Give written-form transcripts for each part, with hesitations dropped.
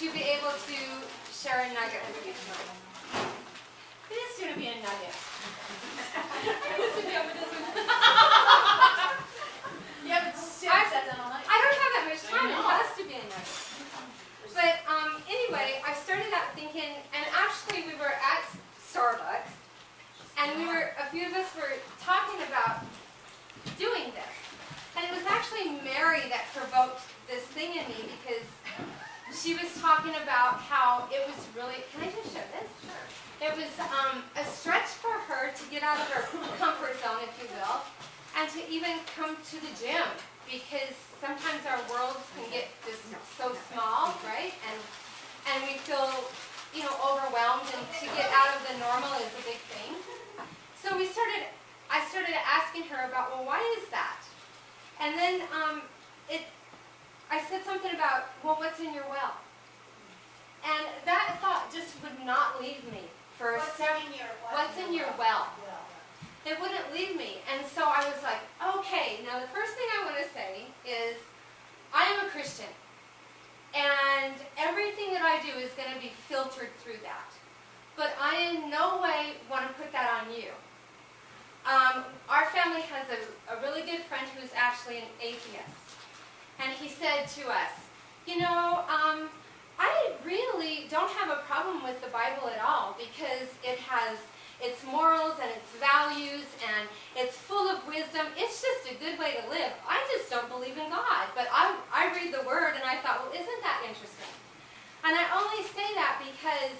to be able to share a nugget with you tonight. It is going to be a nugget. Yeah, but sat down all night. I don't have that much time. It has to be a nugget. But anyway, I started out thinking, and actually we were at Starbucks, and a few of us were talking about doing this. And it was actually Mary that provoked this thing in me, because she was talking about how it was really, can I just show this? Sure. It was a stretch for her to get out of her comfort zone, if you will, and to even come to the gym, because sometimes our worlds can get just so small, right? And we feel, overwhelmed, and to get out of the normal is a big thing. So I started asking her about, well, why is that? And then I said something about, well, what's in your well? And that thought just would not leave me for What's in your well? It wouldn't leave me. And so I was like, okay, now the first thing I want to say is I am a Christian. And everything that I do is going to be filtered through that. But I in no way want to put that on you. Our family has a really good friend who's actually an atheist. And he said to us, I really don't have a problem with the Bible at all, because it has its morals and its values, and it's full of wisdom. It's just a good way to live. I just don't believe in God. But I read the Word, and I thought, well, isn't that interesting? And I only say that because,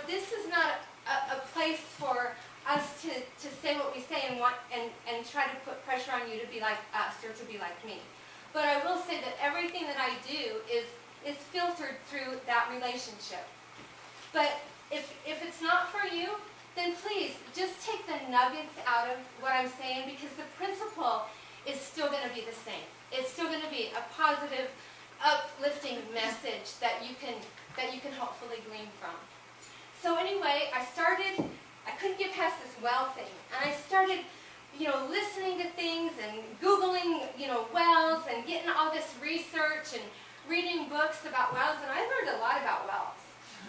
this is not a place for us to say what we say and try to put pressure on you to be like us or to be like me. But I will say that everything that I do is filtered through that relationship. But if it's not for you, then please just take the nuggets out of what I'm saying, because the principle is still going to be the same. It's still going to be a positive, uplifting message that you can hopefully glean from. So anyway, I couldn't get past this well thing, and I started listening to things and Googling, wells, and getting all this research and reading books about wells, and I learned a lot about wells.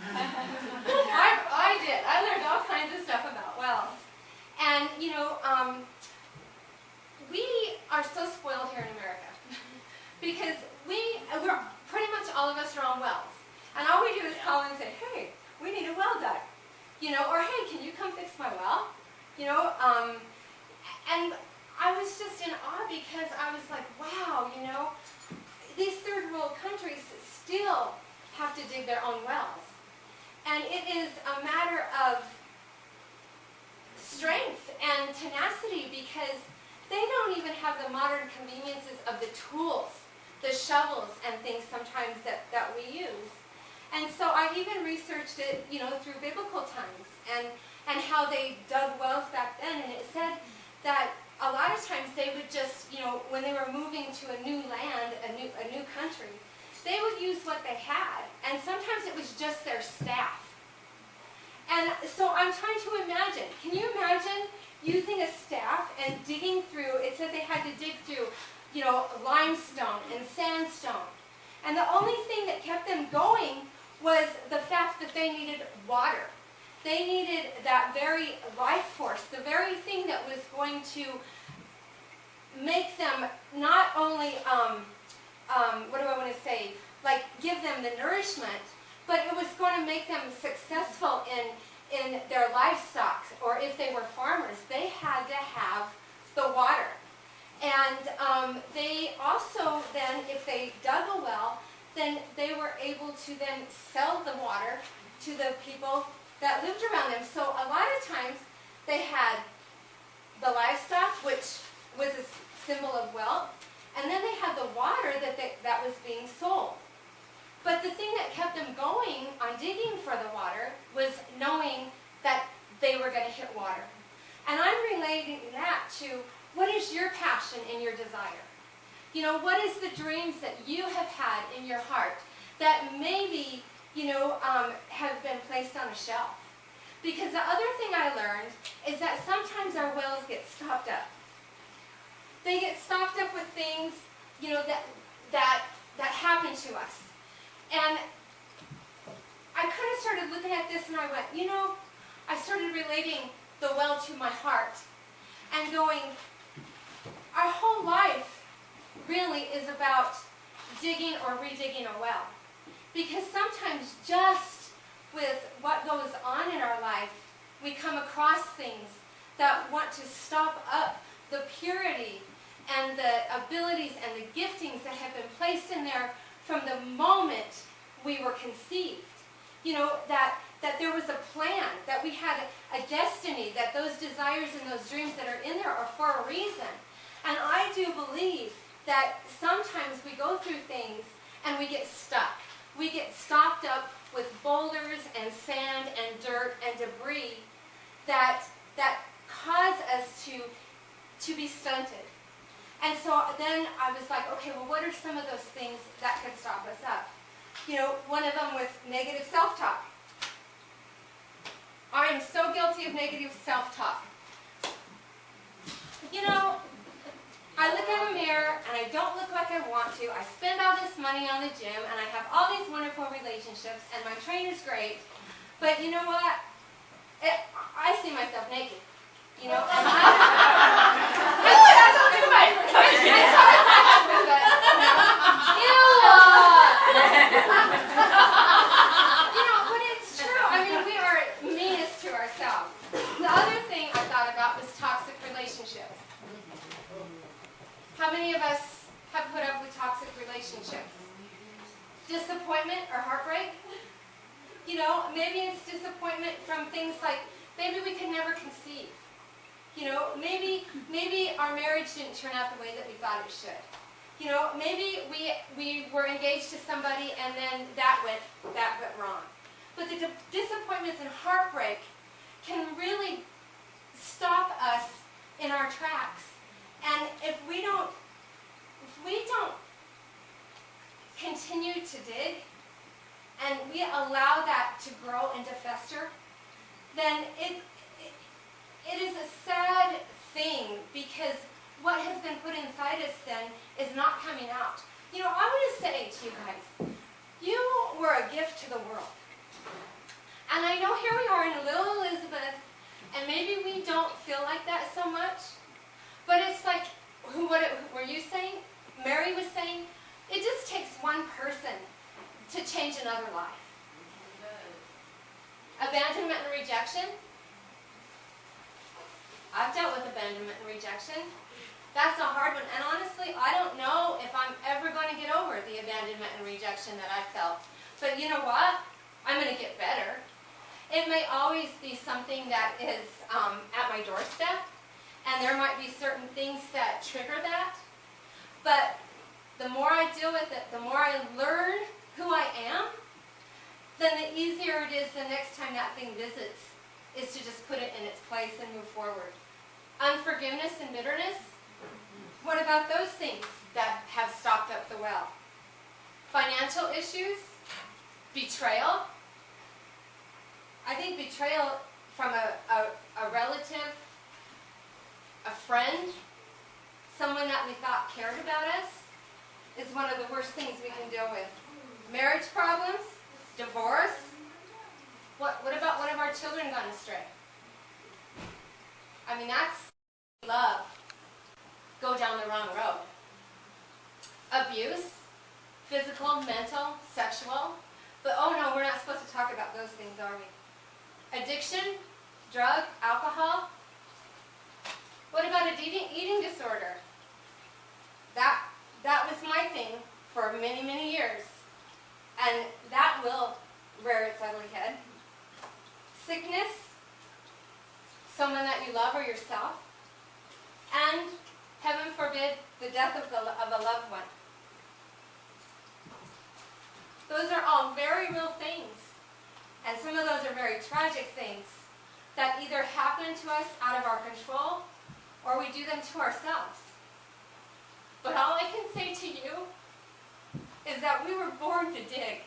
I did. I learned all kinds of stuff about wells. And, we are so spoiled here in America because we're pretty much all of us are on wells. And all we do is call and say, hey, we need a well dug. Or hey, can you come fix my well? And I was just in awe, because I was like, wow, these third world countries still have to dig their own wells. And it is a matter of strength and tenacity, because they don't even have the modern conveniences of the tools, the shovels and things sometimes that we use. And so I even researched it, through biblical times and how they dug wells back then. And it said that a lot of times they would just, when they were moving to a new land, a new country, they would use what they had. And sometimes it was just their staff. And so I'm trying to imagine, can you imagine using a staff and digging through, it said they had to dig through, limestone and sandstone. And the only thing that kept them going was the fact that they needed water. They needed that very life force, the very thing that was going to make them not only, like give them the nourishment, but it was going to make them successful in their livestock, or if they were farmers, they had to have the water. And they also then, if they dug a well, then they were able to then sell the water to the people that lived around them. So a lot of times they had the livestock, which was a symbol of wealth, and then they had the water that was being sold. But the thing that kept them going on digging for the water was knowing that they were going to hit water. And I'm relating that to, what is your passion and your desire? What is the dreams that you have had in your heart that maybe, have been placed on a shelf? Because the other thing I learned is that sometimes our wells get stopped up. They get stocked up with things, that happen to us. And I kind of started looking at this and I went, you know, I started relating the well to my heart and going, our whole life really is about digging or redigging a well. Because sometimes just with what goes on in our life, we come across things that want to stop up the purity and the abilities and the giftings that have been placed in there from the moment we were conceived. You know, that there was a plan, that we had a destiny, that those desires and those dreams that are in there are for a reason. And I do believe that sometimes we go through things and we get stuck. We get stopped up with boulders and sand and dirt and debris that cause us to be stunted. And so then I was like, okay, well, what are some of those things that could stop us up? You know, one of them was negative self-talk. I am so guilty of negative self-talk. You know, I look in the mirror and I don't look like I want to. I spend all this money on the gym and I have all these wonderful relationships and my trainer's great. But you know what? I see myself naked. You know, and but it's true. I mean, we are meanest to ourselves. The other thing I thought about was toxic relationships. How many of us have put up with toxic relationships? Disappointment or heartbreak? You know, maybe it's disappointment from things like, maybe we could never conceive. You know, maybe our marriage didn't turn out the way that we thought it should. You know, maybe we were engaged to somebody and then that went wrong. But the disappointments and heartbreak can really stop us in our tracks. And if we don't continue to dig and we allow that to grow and to fester, then it is a sad thing, because what has been put inside us then is not coming out. You know, I want to say to you guys, you were a gift to the world. And I know here we are in little Elizabeth, and maybe we don't feel like that so much, but it's like, what were you saying? Mary was saying, it just takes one person to change another life. Abandonment and rejection. I've dealt with abandonment and rejection. That's a hard one. And honestly, I don't know if I'm ever going to get over the abandonment and rejection that I felt. But you know what? I'm going to get better. It may always be something that is at my doorstep. And there might be certain things that trigger that. But the more I deal with it, the more I learn who I am, then the easier it is the next time that thing visits, is to just put it in its place and move forward. Unforgiveness and bitterness, what about those things that have stopped up the well? Financial issues, betrayal. I think betrayal from a relative, a friend, someone that we thought cared about us, is one of the worst things we can deal with. Marriage problems, divorce. What about one of our children gone astray? I mean, that's love. Go down the wrong road. Abuse, physical, mental, sexual. But oh no, we're not supposed to talk about those things, are we? Addiction, drug, alcohol. What about an eating disorder? That was my thing for many, many years. And that will rear its ugly head. Sickness, someone that you love or yourself, and, heaven forbid, the death of a loved one. Those are all very real things, and some of those are very tragic things that either happen to us out of our control or we do them to ourselves. But all I can say to you is that we were born to dig.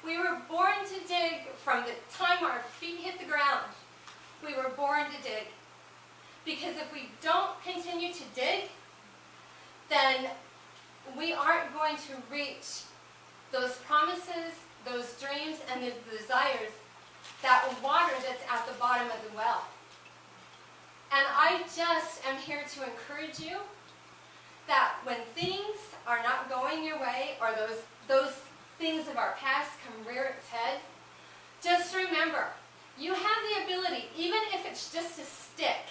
We were born to dig from the time our feet hit the ground. We were born to dig. Because if we don't continue to dig, then we aren't going to reach those promises, those dreams and the desires, that water that's at the bottom of the well. And I just am here to encourage you that when things are not going your way, or those things of our past come rear its head, just remember, you have the ability, even if it's just a stick,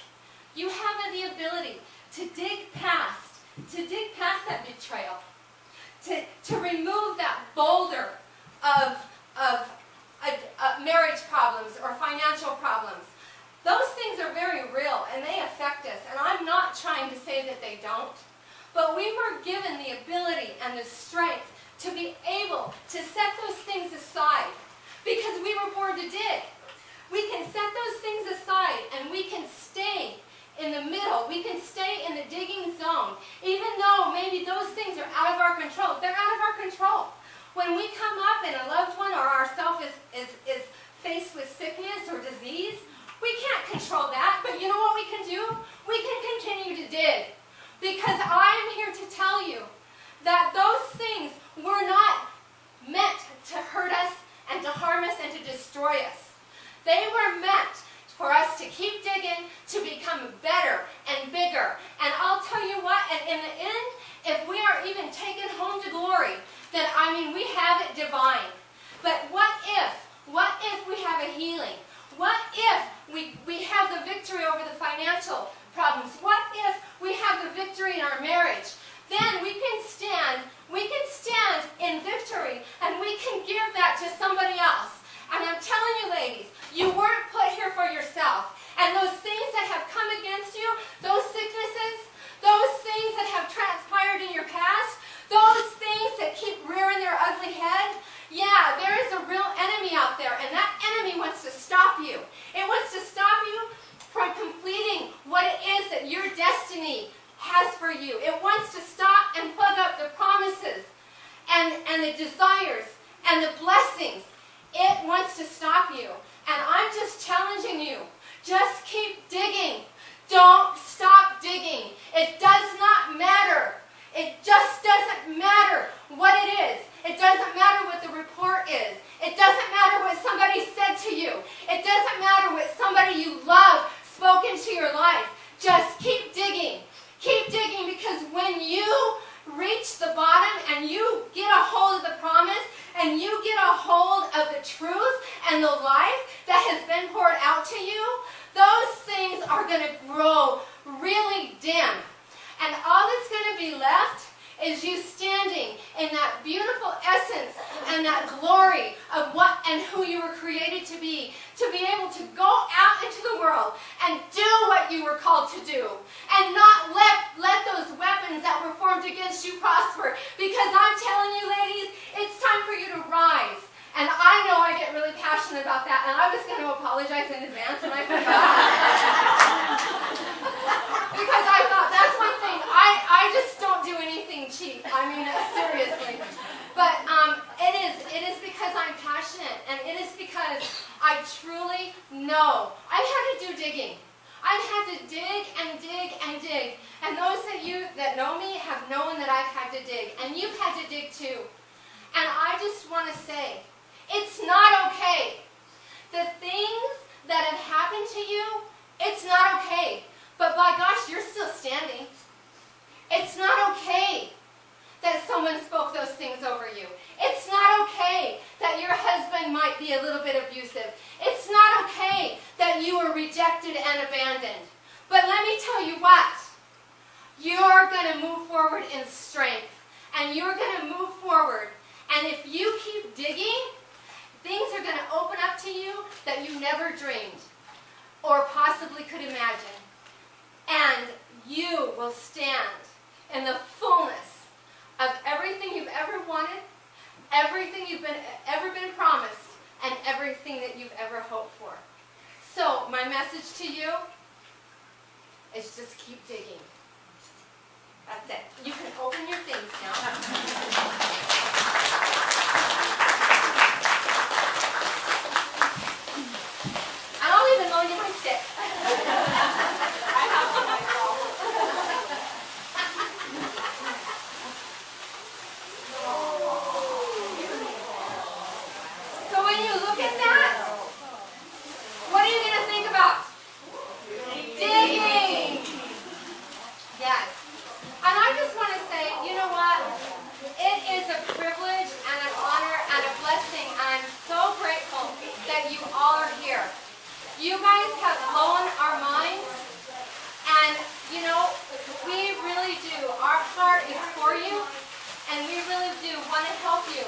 you have the ability to dig past that betrayal, to remove that boulder of marriage problems or financial problems. Those things are very real and they affect us, and I'm not trying to say that they don't, but we were given the ability and the strength to be able to set those things aside because we were born to dig. We can set those things aside and we can stay in the middle. We can stay in the digging zone, even though maybe those things are out of our control. They're out of our control. When we come up and a loved one or ourselves is faced with sickness or disease, we can't control that, but you know what we can do? We can continue to dig. Because I'm here to tell you that those things were not meant to hurt us and to harm us and to destroy us. They were meant for us to keep digging, to become better and bigger. And I'll tell you what, and in the end, if we are even taken home to glory, then we have it divine. But what if we have a healing? What if we have the victory over the financial problems? What if we have the victory in our marriage? Then we can stand in victory, and we can give that to somebody else. And I'm telling you, ladies, you weren't put here for yourself. And those things that have come against you, those sicknesses, those things that have transpired in your past, those things that keep rearing their ugly head, yeah, there is a real enemy out there, and that enemy wants to stop you. It wants to stop you from completing what it is that your destiny has for you. It wants to stop and plug up the promises and the desires and the blessings. It wants to stop you. And I'm just challenging you. Just keep digging. Don't stop digging. It does not matter. It just doesn't matter what it is. It doesn't matter what the report is. It doesn't matter what somebody said to you. It doesn't matter what somebody you love spoke into your life. Just keep digging. Keep digging, because when you reach the bottom and you get a hold of the promise and you get a hold of the truth and the life that has been poured out to you, those things are going to grow really dim. And all that's going to be left is you standing in that beautiful essence and that glory of what and who you were created to be able to go out into the world and do what you were called to do, and not let those weapons that were formed against you prosper. Because I'm telling you, ladies, it's time for you to rise. And I know I get really passionate about that, and I was going to apologize in advance, and I forgot. Because I thought, that's one thing, I just don't do anything cheap. Seriously. But it is because I'm passionate, and it is because I truly know. I've had to do digging. I've had to dig and dig and dig. And those of you that know me have known that I've had to dig, and you've had to dig too. And I just want to say, it's not okay. The things that have happened to you, it's not okay. But by gosh, you're still standing. It's not okay that someone spoke those things over you. It's not okay that your husband might be a little bit abusive. It's not okay that you were rejected and abandoned. But let me tell you what. You're going to move forward in strength. And you're going to move forward. And if you keep digging, things are going to open up to you that you never dreamed or possibly could imagine. And you will stand in the fullness of everything you've ever wanted, everything you've ever been promised, and everything that you've ever hoped for. So my message to you is just keep digging. That's it. You can open your things now. have blown our minds. And, you know, we really do. Our heart is for you, and we really do want to help you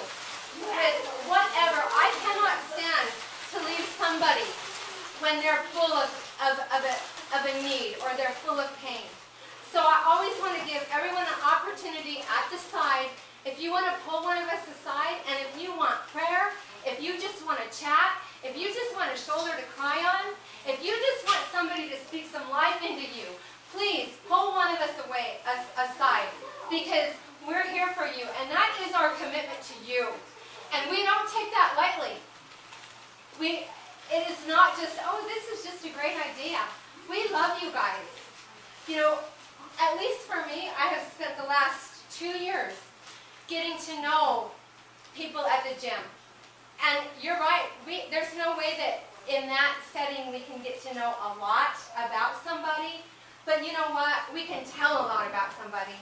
with whatever. I cannot stand to leave somebody when they're full of a need or they're full of pain. So I always want to give everyone an opportunity at the side. If you want to pull one of us aside, and if you want prayer, if you just want to chat, if you just want a shoulder to cry on, if you just want somebody to speak some life into you, please pull one of us aside, because we're here for you, and that is our commitment to you. And we don't take that lightly. It is not just, oh, this is just a great idea. We love you guys. You know, at least for me, I have spent the last 2 years getting to know people at the gym. And you're right, there's no way that in that setting we can get to know a lot about somebody. But you know what? We can tell a lot about somebody.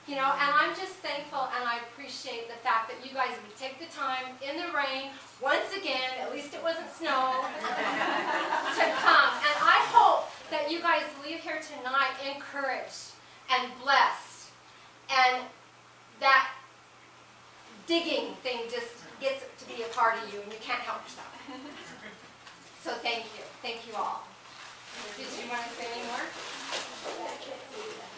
You know, and I'm just thankful and I appreciate the fact that you guys would take the time in the rain, once again, at least it wasn't snow, to come. And I hope that you guys leave here tonight encouraged and blessed. And that digging thing just gets to be a part of you and you can't help yourself. So thank you. Thank you all. Did you want to say any more? I can't see that.